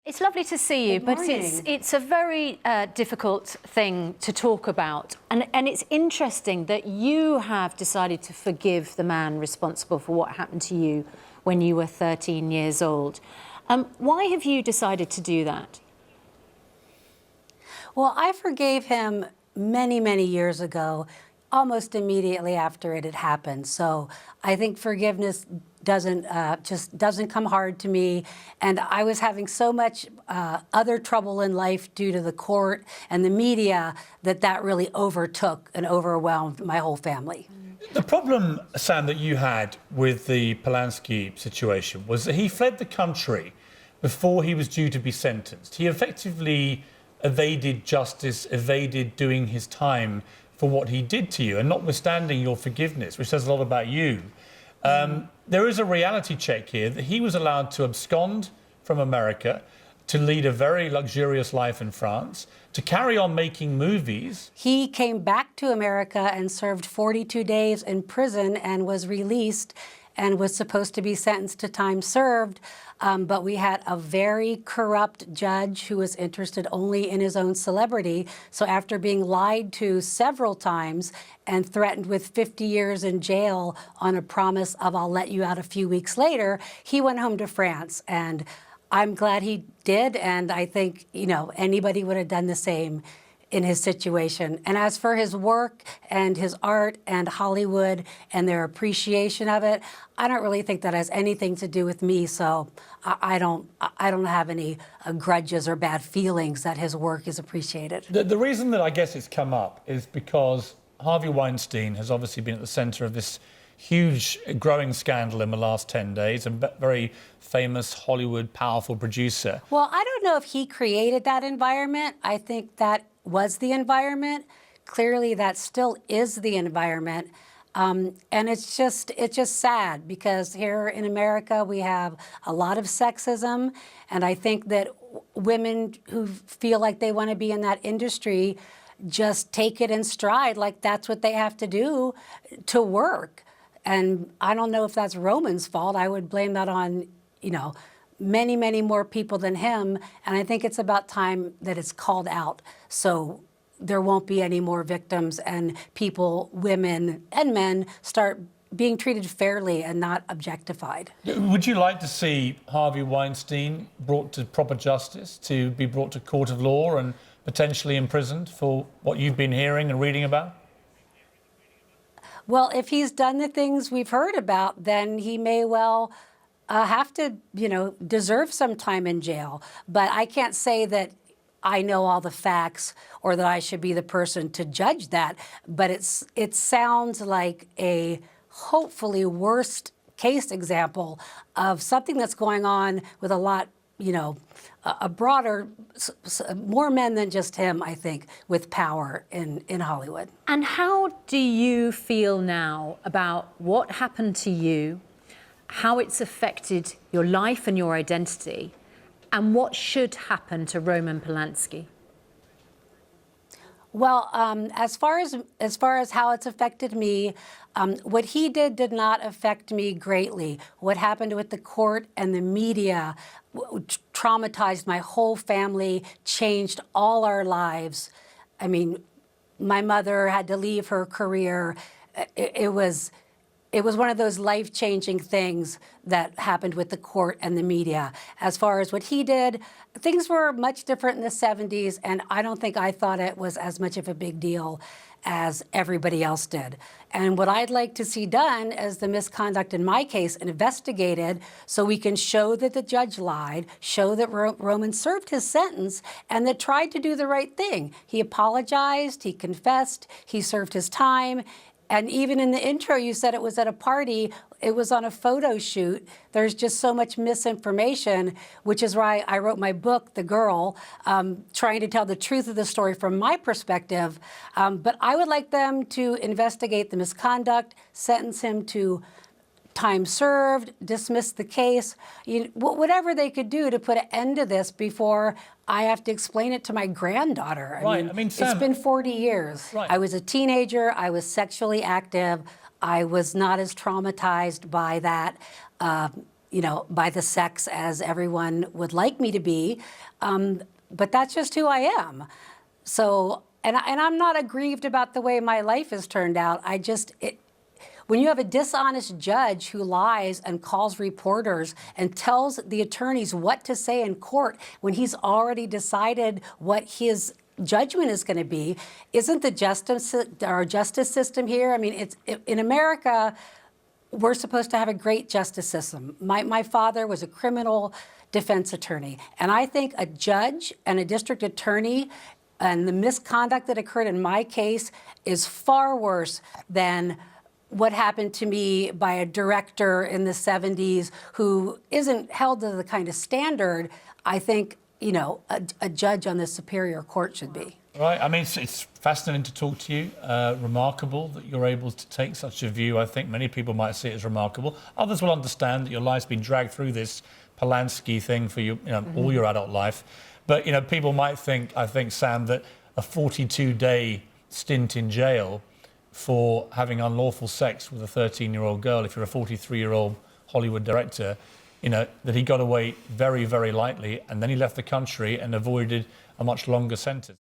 It's lovely to see you, Good but morning. it's a very difficult thing to talk about. And it's interesting that you have decided to forgive the man responsible for what happened to you when you were 13 years old. Why have you decided to do that? Well, I forgave him many, many years ago, almost immediately after it had happened. So I think forgiveness just doesn't come hard to me. And I was having so much other trouble in life due to the court and the media that really overtook and overwhelmed my whole family. The problem, Sam, that you had with the Polanski situation was that he fled the country before he was due to be sentenced. He effectively evaded justice, evaded doing his time for what he did to you, and notwithstanding your forgiveness, which says a lot about you, there is a reality check here that he was allowed to abscond from America, to lead a very luxurious life in France, to carry on making movies. He came back to America and served 42 days in prison and was released and was supposed to be sentenced to time served. But we had a very corrupt judge who was interested only in his own celebrity. So after being lied to several times and threatened with 50 years in jail on a promise of I'll let you out a few weeks later, he went home to France. And I'm glad he did. And I think, anybody would have done the same in his situation. And as for his work and his art and Hollywood and their appreciation of it, I don't really think that has anything to do with me. So I don't have any grudges or bad feelings that his work is appreciated. The reason that I guess it's come up is because Harvey Weinstein has obviously been at the center of this huge growing scandal in the last 10 days, a very famous Hollywood powerful producer. Well, I don't know if he created that environment. I think that was the environment. Clearly, that still is the environment. And it's just sad because here in America, we have a lot of sexism. And I think that women who feel like they want to be in that industry just take it in stride, like that's what they have to do to work. And I don't know if that's Roman's fault. I would blame that on, many, many more people than him. And I think it's about time that it's called out so there won't be any more victims and people, women and men, start being treated fairly and not objectified. Would you like to see Harvey Weinstein brought to proper justice, to be brought to court of law and potentially imprisoned for what you've been hearing and reading about? Well, if he's done the things we've heard about, then he may well have to, deserve some time in jail. But I can't say that I know all the facts or that I should be the person to judge that. But it sounds like a hopefully worst case example of something that's going on with a lot, a broader, more men than just him, I think, with power in Hollywood. And how do you feel now about what happened to you, how it's affected your life and your identity, and what should happen to Roman Polanski? Well, as far as how it's affected me, what he did not affect me greatly. What happened with the court and the media traumatized my whole family, changed all our lives. I mean, my mother had to leave her career. It was one of those life-changing things that happened with the court and the media. As far as what he did, things were much different in the 70s, and I don't think I thought it was as much of a big deal as everybody else did. And what I'd like to see done is the misconduct in my case investigated so we can show that the judge lied, show that Roman served his sentence, and that tried to do the right thing. He apologized, he confessed, he served his time. And even in the intro, you said it was at a party. It was on a photo shoot. There's just so much misinformation, which is why I wrote my book, The Girl, trying to tell the truth of the story from my perspective. But I would like them to investigate the misconduct, sentence him to time served, dismiss the case, whatever they could do to put an end to this before I have to explain it to my granddaughter. I mean, Sam, it's been 40 years. Right. I was a teenager. I was sexually active. I was not as traumatized by that. by the sex as everyone would like me to be. But that's just who I am. So, and I'm not aggrieved about the way my life has turned out. When you have a dishonest judge who lies and calls reporters and tells the attorneys what to say in court when he's already decided what his judgment is going to be, isn't our justice system here? I mean, in America, we're supposed to have a great justice system. My father was a criminal defense attorney, and I think a judge and a district attorney and the misconduct that occurred in my case is far worse than what happened to me by a director in the 70s who isn't held to the kind of standard I think, a judge on the superior court should be. Right. I mean, it's fascinating to talk to you. Remarkable that you're able to take such a view. I think many people might see it as remarkable. Others will understand that your life's been dragged through this Polanski thing for all your adult life. But, people might think, I think, Sam, that a 42-day stint in jail for having unlawful sex with a 13-year-old girl, if you're a 43-year-old Hollywood director, that he got away very, very lightly, and then he left the country and avoided a much longer sentence.